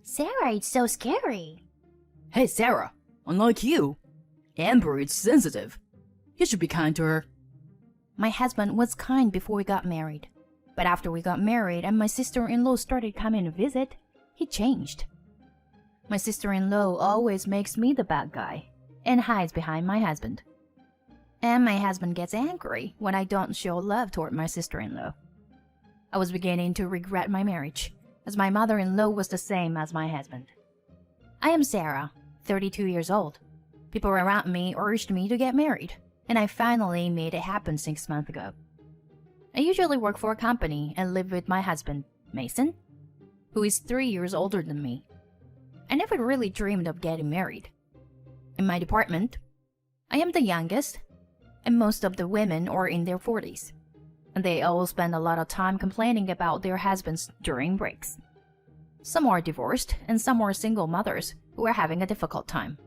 Sarah, it's so scary. Hey, Sarah, unlike you, Amber is sensitive. You should be kind to her. My husband was kind before we got married. But after we got married and my sister-in-law started coming to visit, he changed. My sister-in-law always makes me the bad guy and hides behind my husband. And my husband gets angry when I don't show love toward my sister-in-law. I was beginning to regret my marriage, as my mother-in-law was the same as my husband. I am Sarah, 32 years old. People around me urged me to get married, and I finally made it happen 6 months ago. I usually work for a company and live with my husband, Mason, who is 3 years older than me. I never really dreamed of getting married. In my department, I am the youngest, and most of the women are in their 40s, and they all spend a lot of time complaining about their husbands during breaks. Some are divorced, and some are single mothers who are having a difficult time.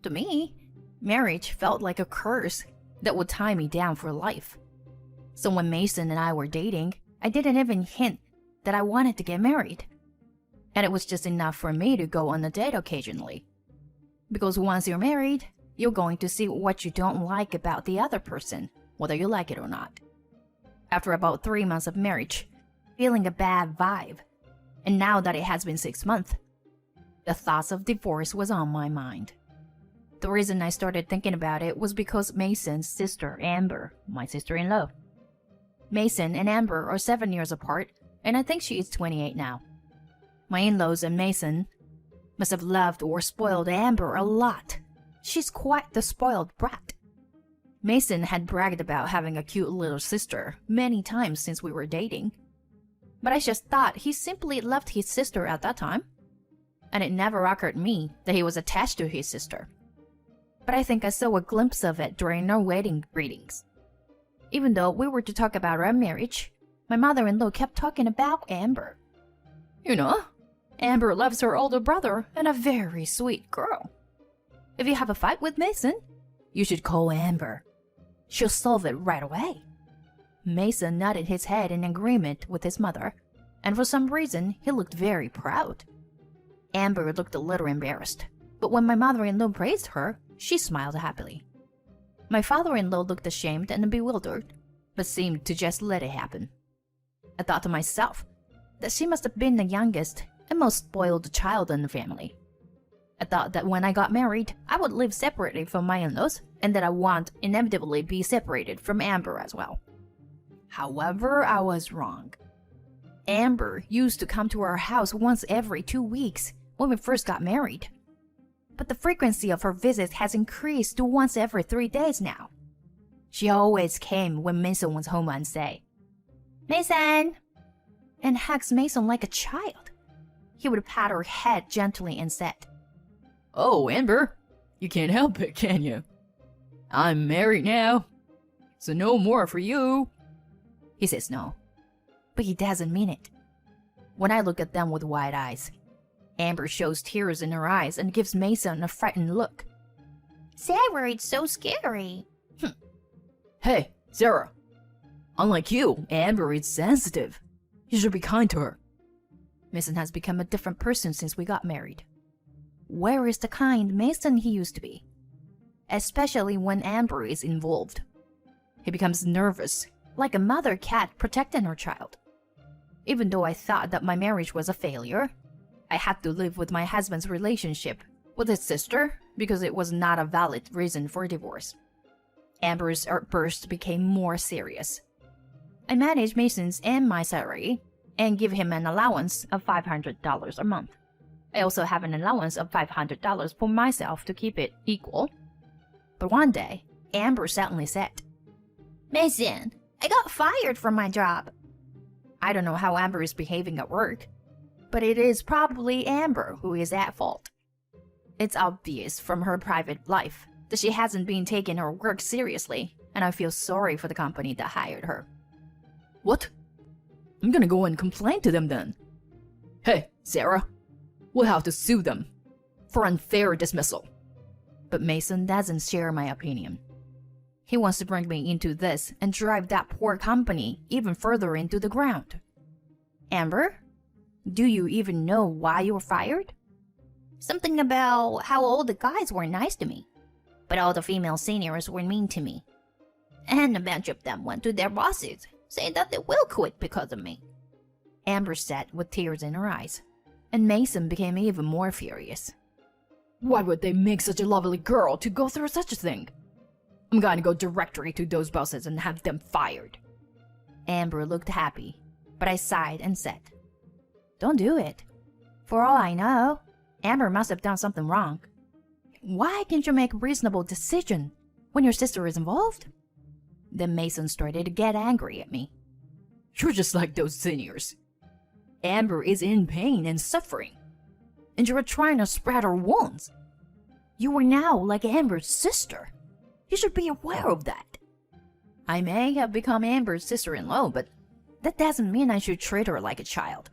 To me, marriage felt like a curse that would tie me down for life. So when Mason and I were dating, I didn't even hint that I wanted to get married. And it was just enough for me to go on a date occasionally. Because once you're married, you're going to see what you don't like about the other person, whether you like it or not. After about 3 months of marriage, feeling a bad vibe, and now that it has been 6 months, the thoughts of divorce was on my mind. The reason I started thinking about it was because Mason's sister, Amber, my sister-in-law. Mason and Amber are 7 years apart, and I think she is 28 now. My in-laws and Mason must have loved or spoiled Amber a lot. She's quite the spoiled brat. Mason had bragged about having a cute little sister many times since we were dating. But I just thought he simply loved his sister at that time. And it never occurred to me that he was attached to his sister. But I think I saw a glimpse of it during our wedding greetings. Even though we were to talk about our marriage, my mother-in-law kept talking about Amber. You know, Amber loves her older brother and a very sweet girl. If you have a fight with Mason, you should call Amber. She'll solve it right away. Mason nodded his head in agreement with his mother, and for some reason he looked very proud. Amber looked a little embarrassed, but when my mother-in-law praised her, she smiled happily. My father-in-law looked ashamed and bewildered, but seemed to just let it happen. I thought to myself that she must have been the youngest and most spoiled child in the family. I thought that when I got married, I would live separately from my in-laws, and that I would inevitably be separated from Amber as well. However, I was wrong. Amber used to come to our house once every 2 weeks when we first got married. But the frequency of her visits has increased to once every 3 days now. She always came when Mason was home on say, "Mason!" and hugs Mason like a child. He would pat her head gently and said, Oh, Amber, you can't help it, can you? I'm married now, so no more for you. He says no, but he doesn't mean it. When I look at them with wide eyes, Amber shows tears in her eyes and gives Mason a frightened look. Sarah, it's so scary. Hey, Sarah, unlike you, Amber is sensitive. You should be kind to her. Mason has become a different person since we got married. Where is the kind Mason he used to be? Especially when Amber is involved. He becomes nervous, like a mother cat protecting her child. Even though I thought that my marriage was a failure, I had to live with my husband's relationship with his sister because it was not a valid reason for divorce. Amber's outburst became more serious. I manage Mason's and my salary and give him an allowance of $500 a month. I also have an allowance of $500 for myself to keep it equal. But one day, Amber suddenly said, Mason, I got fired from my job. I don't know how Amber is behaving at work, but it is probably Amber who is at fault. It's obvious from her private life that she hasn't been taking her work seriously, and I feel sorry for the company that hired her. What? I'm gonna go and complain to them then. Hey, Sarah, we'll have to sue them for unfair dismissal. But Mason doesn't share my opinion. He wants to bring me into this and drive that poor company even further into the ground. Amber, Do you even know why you were fired? Something about how all the guys were nice to me, but all the female seniors were mean to me. And a bunch of them went to their bosses, saying that they will quit because of me. Amber said with tears in her eyes, and Mason became even more furious. Why would they make such a lovely girl to go through such a thing? I'm gonna go directly to those bosses and have them fired. Amber looked happy, but I sighed and said, Don't do it. For all I know, Amber must have done something wrong. Why can't you make a reasonable decision when your sister is involved? Then Mason started to get angry at me. You're just like those seniors. Amber is in pain and suffering, and you're trying to spread her wounds. You are now like Amber's sister. You should be aware of that. I may have become Amber's sister-in-law, but that doesn't mean I should treat her like a child.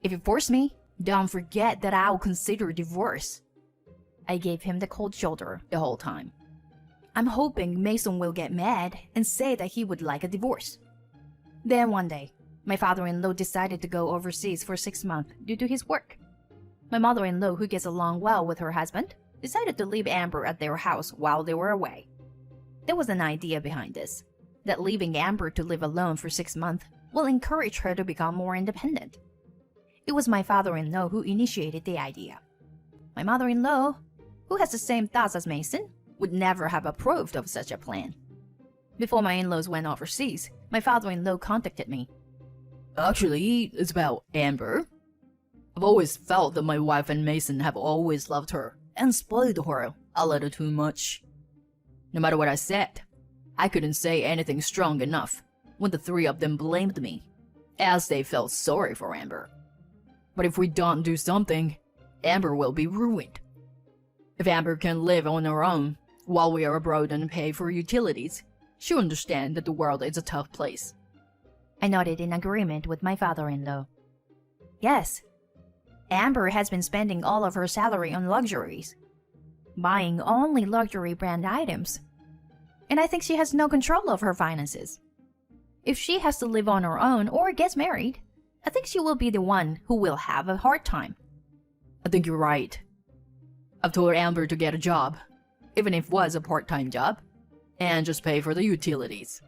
If you force me, don't forget that I'll consider divorce. I gave him the cold shoulder the whole time. I'm hoping Mason will get mad and say that he would like a divorce. Then one day, my father-in-law decided to go overseas for 6 months due to his work. My mother-in-law, who gets along well with her husband, decided to leave Amber at their house while they were away. There was an idea behind this, that leaving Amber to live alone for 6 months will encourage her to become more independent. It was my father-in-law who initiated the idea. My mother-in-law, who has the same thoughts as Mason, would never have approved of such a plan. Before my in-laws went overseas, my father-in-law contacted me. Actually, it's about Amber. I've always felt that my wife and Mason have always loved her and spoiled her a little too much. No matter what I said, I couldn't say anything strong enough when the three of them blamed me, as they felt sorry for Amber. But if we don't do something, Amber will be ruined. If Amber can live on her own while we are abroad and pay for utilities, she'll understand that the world is a tough place. I nodded in agreement with my father-in-law. Yes, Amber has been spending all of her salary on luxuries, buying only luxury brand items, and I think she has no control of her finances. If she has to live on her own or gets married, I think she will be the one who will have a hard time. I think you're right. I've told Amber to get a job, even if it was a part-time job, and just pay for the utilities.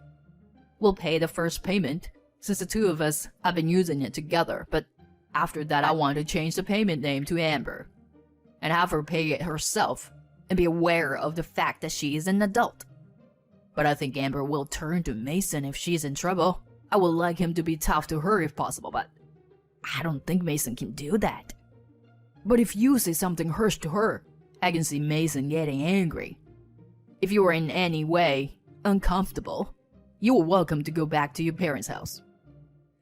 We'll pay the first payment, since the two of us have been using it together, but after that I want to change the payment name to Amber, and have her pay it herself, and be aware of the fact that she is an adult. But I think Amber will turn to Mason if she's in trouble. I would like him to be tough to her if possible, but I don't think Mason can do that. But if you say something harsh to her, I can see Mason getting angry. If you are in any way uncomfortable, you are welcome to go back to your parents' house.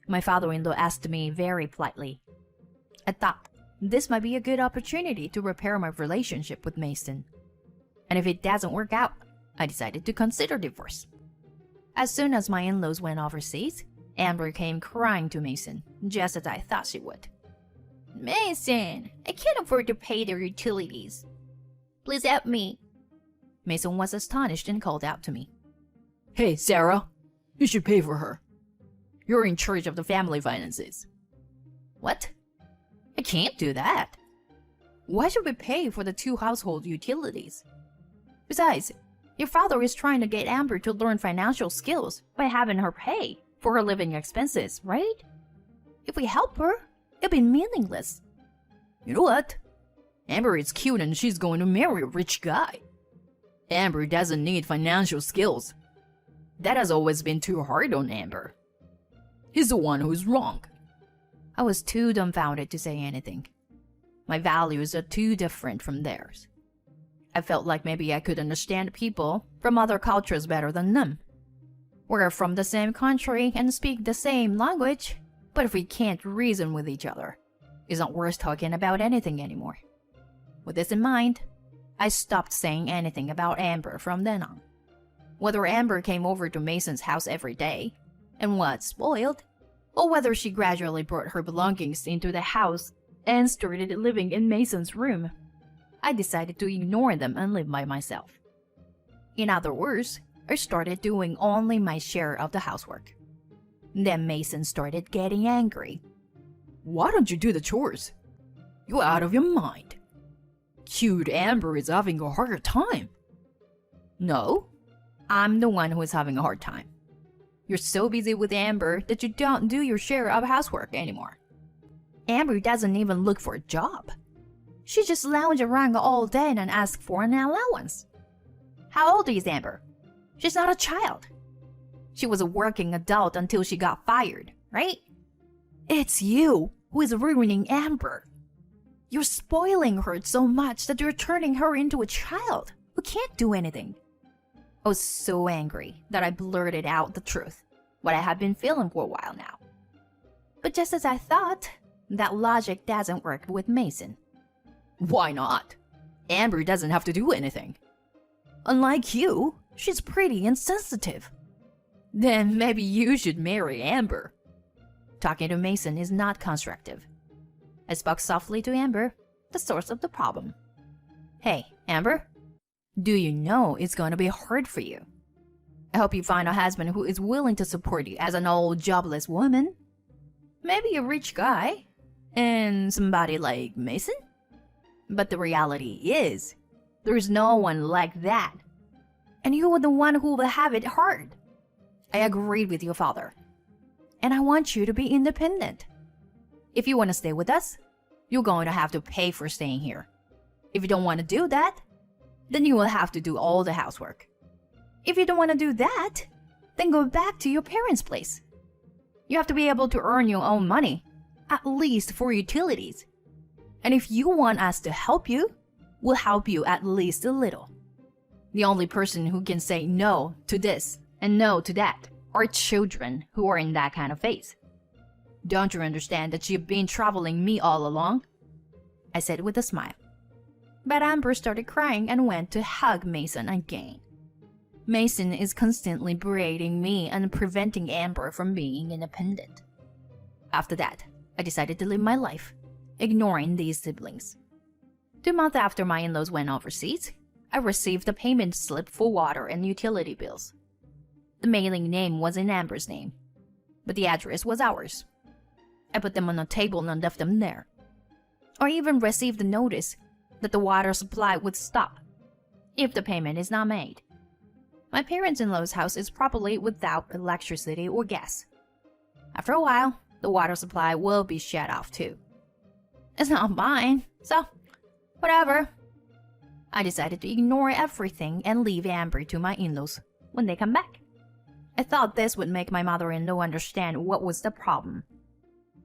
My father-in-law asked me very politely. I thought this might be a good opportunity to repair my relationship with Mason. And if it doesn't work out, I decided to consider divorce. As soon as my in-laws went overseas, Amber came crying to Mason, just as I thought she would. Mason, I can't afford to pay their utilities. Please help me. Mason was astonished and called out to me. Hey, Sarah, you should pay for her. You're in charge of the family finances. What? I can't do that. Why should we pay for the 2 household utilities? Besides, your father is trying to get Amber to learn financial skills by having her pay for her living expenses, right? If we help her, it'll be meaningless. You know what? Amber is cute and she's going to marry a rich guy. Amber doesn't need financial skills. That has always been too hard on Amber. He's the one who's wrong. I was too dumbfounded to say anything. My values are too different from theirs. I felt like maybe I could understand people from other cultures better than them. We're from the same country and speak the same language, but if we can't reason with each other, it's not worth talking about anything anymore. With this in mind, I stopped saying anything about Amber from then on. Whether Amber came over to Mason's house every day and was spoiled, or whether she gradually brought her belongings into the house and started living in Mason's room, I decided to ignore them and live by myself. In other words, I started doing only my share of the housework. Then Mason started getting angry. Why don't you do the chores? You're out of your mind. Cute Amber is having a harder time. No, I'm the one who is having a hard time. You're so busy with Amber that you don't do your share of housework anymore. Amber doesn't even look for a job. She just lounges around all day and asks for an allowance. How old is Amber? She's not a child. She was a working adult until she got fired, right? It's you who is ruining Amber. You're spoiling her so much that you're turning her into a child who can't do anything. I was so angry that I blurted out the truth, what I had been feeling for a while now. But just as I thought, that logic doesn't work with Mason. Why not? Amber doesn't have to do anything. Unlike you, she's pretty and sensitive. Then maybe you should marry Amber. Talking to Mason is not constructive. I spoke softly to Amber, the source of the problem. Hey, Amber, do you know it's going to be hard for you? I hope you find a husband who is willing to support you as an old jobless woman. Maybe a rich guy, and somebody like Mason? But the reality is, there's no one like that. And you are the one who will have it hard. I agreed with your father. And I want you to be independent. If you want to stay with us, you're going to have to pay for staying here. If you don't want to do that, then you will have to do all the housework. If you don't want to do that, then go back to your parents' place. You have to be able to earn your own money, at least for utilities. And if you want us to help you, we'll help you at least a little. The only person who can say no to this and no to that are children who are in that kind of phase. Don't you understand that you've been troubling me all along? I said with a smile. But Amber started crying and went to hug Mason again. Mason is constantly berating me and preventing Amber from being independent. After that, I decided to live my life, ignoring these siblings. 2 months after my in-laws went overseas, I received a payment slip for water and utility bills. The mailing name was in Amber's name, but the address was ours. I put them on a table and left them there. I even received a notice that the water supply would stop if the payment is not made. My parents-in-law's house is probably without electricity or gas. After a while, the water supply will be shut off too. It's not mine, so whatever. I decided to ignore everything and leave Amber to my in-laws when they come back. I thought this would make my mother-in-law understand what was the problem.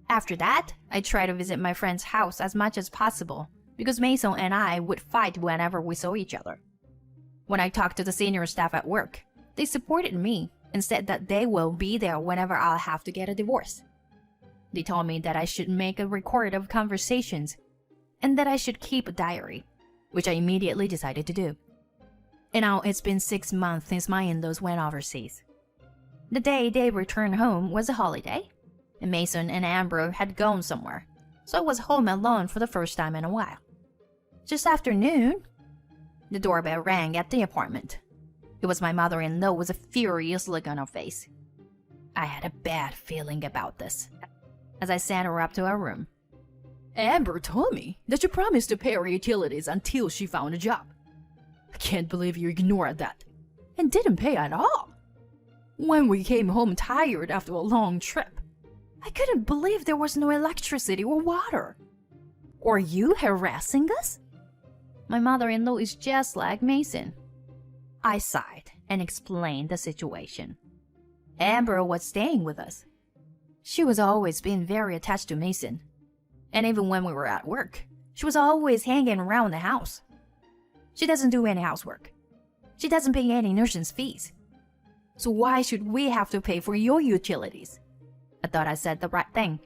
After that, I tried to visit my friend's house as much as possible because Mason and I would fight whenever we saw each other. When I talked to the senior staff at work, they supported me and said that they will be there whenever I'll have to get a divorce. They told me that I should make a record of conversations and that I should keep a diary, which I immediately decided to do. And now it's been 6 months since my in-laws went overseas. The day they returned home was a holiday, and Mason and Amber had gone somewhere, so I was home alone for the first time in a while. Just after noon, the doorbell rang at the apartment. It was my mother-in-law with a furious look on her face. I had a bad feeling about this, as I sent her up to her room. Amber told me that you promised to pay her utilities until she found a job. I can't believe you ignored that, and didn't pay at all. When we came home tired after a long trip, I couldn't believe there was no electricity or water. Are you harassing us? My mother-in-law is just like Mason. I sighed and explained the situation. Amber was staying with us. She was always been very attached to Mason. And even when we were at work, she was always hanging around the house. She doesn't do any housework. She doesn't pay any nursing fees. So why should we have to pay for your utilities? I thought I said the right thing,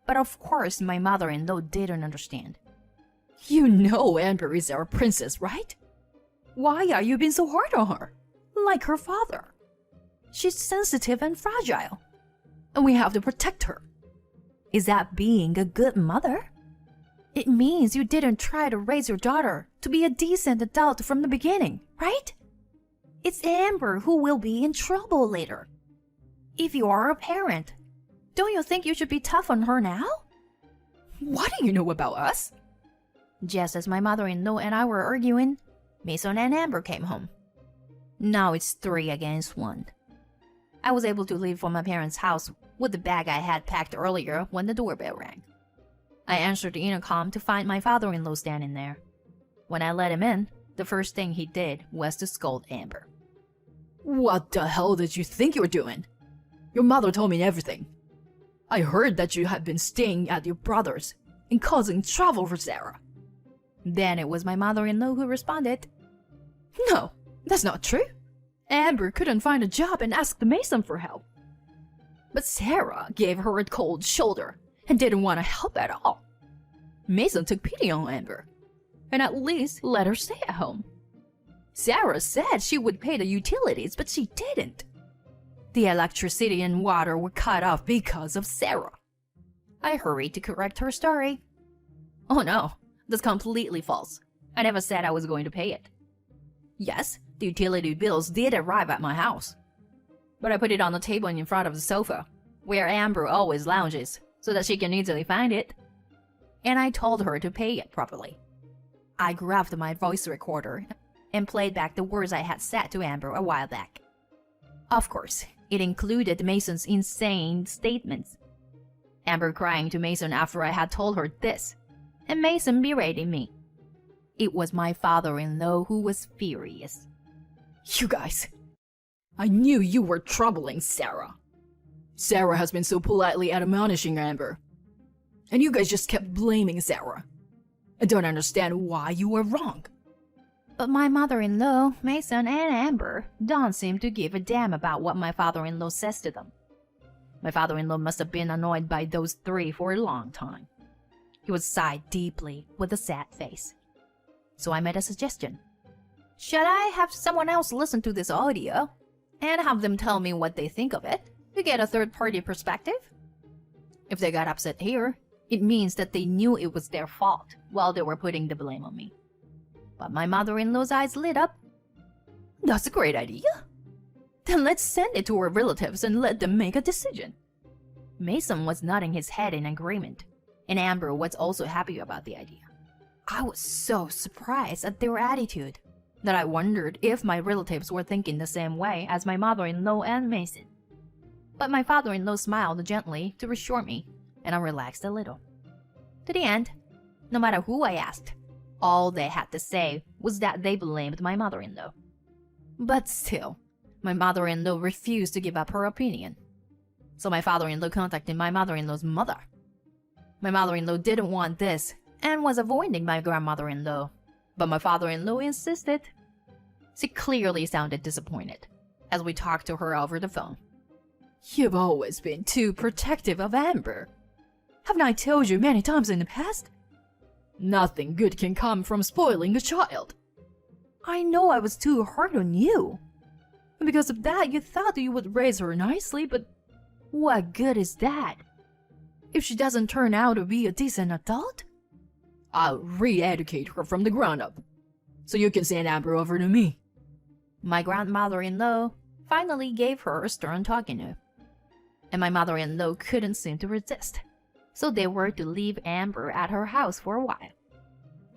but of course my mother-in-law didn't understand. You know Amber is our princess, right? Why are you being so hard on her? Like her father. She's sensitive and fragile, and we have to protect her. Is that being a good mother? It means you didn't try to raise your daughter to be a decent adult from the beginning, right? It's Amber who will be in trouble later. If you are a parent, don't you think you should be tough on her now? What do you know about us? Just as my mother-in-law and I were arguing, Mason and Amber came home. Now it's 3 against 1. I was able to leave from my parents' house with the bag I had packed earlier when the doorbell rang. I answered the intercom to find my father-in-law standing there. When I let him in, the first thing he did was to scold Amber. What the hell did you think you were doing? Your mother told me everything. I heard that you had been staying at your brother's and causing trouble for Sarah. Then it was my mother-in-law who responded. No, that's not true. Amber couldn't find a job and asked Mason for help. But Sarah gave her a cold shoulder and didn't want to help at all. Mason took pity on Amber and at least let her stay at home. Sarah said she would pay the utilities, but she didn't. The electricity and water were cut off because of Sarah. I hurried to correct her story. Oh no, that's completely false. I never said I was going to pay it. Yes, the utility bills did arrive at my house. But I put it on the table in front of the sofa, where Amber always lounges, so that she can easily find it. And I told her to pay it properly. I grabbed my voice recorder and played back the words I had said to Amber a while back. Of course, it included Mason's insane statements. Amber crying to Mason after I had told her this, and Mason berating me. It was my father-in-law who was furious. You guys, I knew you were troubling Sarah. Sarah has been so politely admonishing Amber, and you guys just kept blaming Sarah. I don't understand why you were wrong. But my mother-in-law, Mason, and Amber don't seem to give a damn about what my father-in-law says to them. My father-in-law must have been annoyed by those 3 for a long time. He would sigh deeply with a sad face. So I made a suggestion. Should I have someone else listen to this audio and have them tell me what they think of it to get a third-party perspective? If they got upset here, it means that they knew it was their fault while they were putting the blame on me. But my mother-in-law's eyes lit up. That's a great idea. Then let's send it to our relatives and let them make a decision. Mason was nodding his head in agreement, and Amber was also happy about the idea. I was so surprised at their attitude that I wondered if my relatives were thinking the same way as my mother-in-law and Mason. But my father-in-law smiled gently to reassure me, and I relaxed a little. To the end, no matter who I asked, all they had to say was that they blamed my mother-in-law. But still, my mother-in-law refused to give up her opinion. So my father-in-law contacted my mother-in-law's mother. My mother-in-law didn't want this and was avoiding my grandmother-in-law, but my father-in-law insisted. She clearly sounded disappointed as we talked to her over the phone. You've always been too protective of Amber. Haven't I told you many times in the past? Nothing good can come from spoiling a child. I know I was too hard on you. And because of that, you thought you would raise her nicely, but what good is that? If she doesn't turn out to be a decent adult, I'll re-educate her from the ground up, so you can send Amber over to me. My grandmother-in-law finally gave her a stern talking to, and my mother-in-law couldn't seem to resist. So they were to leave Amber at her house for a while.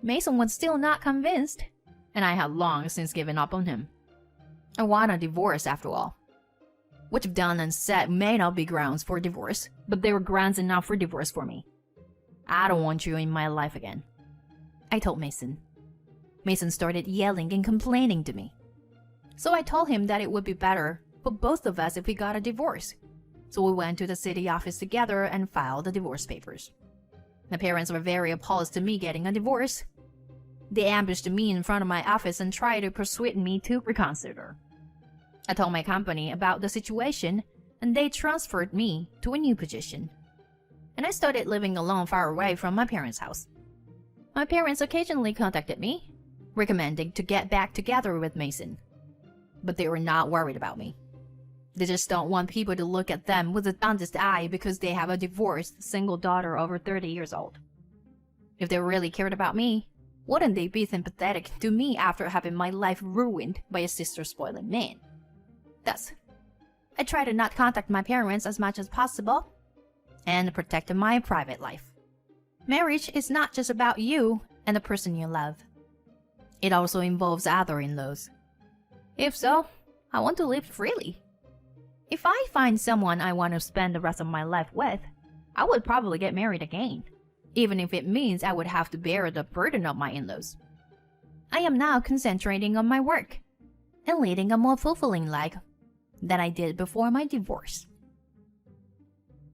Mason was still not convinced, and I had long since given up on him. I want a divorce after all. What you've done and said may not be grounds for divorce, but they were grounds enough for divorce for me. I don't want you in my life again, I told Mason. Mason started yelling and complaining to me. So I told him that it would be better for both of us if we got a divorce. So we went to the city office together and filed the divorce papers. My parents were very opposed to me getting a divorce. They ambushed me in front of my office and tried to persuade me to reconsider. I told my company about the situation, and they transferred me to a new position. And I started living alone far away from my parents' house. My parents occasionally contacted me, recommending to get back together with Mason. But they were not worried about me. They just don't want people to look at them with a jaundiced eye because they have a divorced single daughter over 30 years old. If they really cared about me, wouldn't they be sympathetic to me after having my life ruined by a sister-spoiling man? Thus, I try to not contact my parents as much as possible and protect my private life. Marriage is not just about you and the person you love. It also involves other in-laws. If so, I want to live freely. If I find someone I want to spend the rest of my life with, I would probably get married again, even if it means I would have to bear the burden of my in-laws. I am now concentrating on my work and leading a more fulfilling life than I did before my divorce.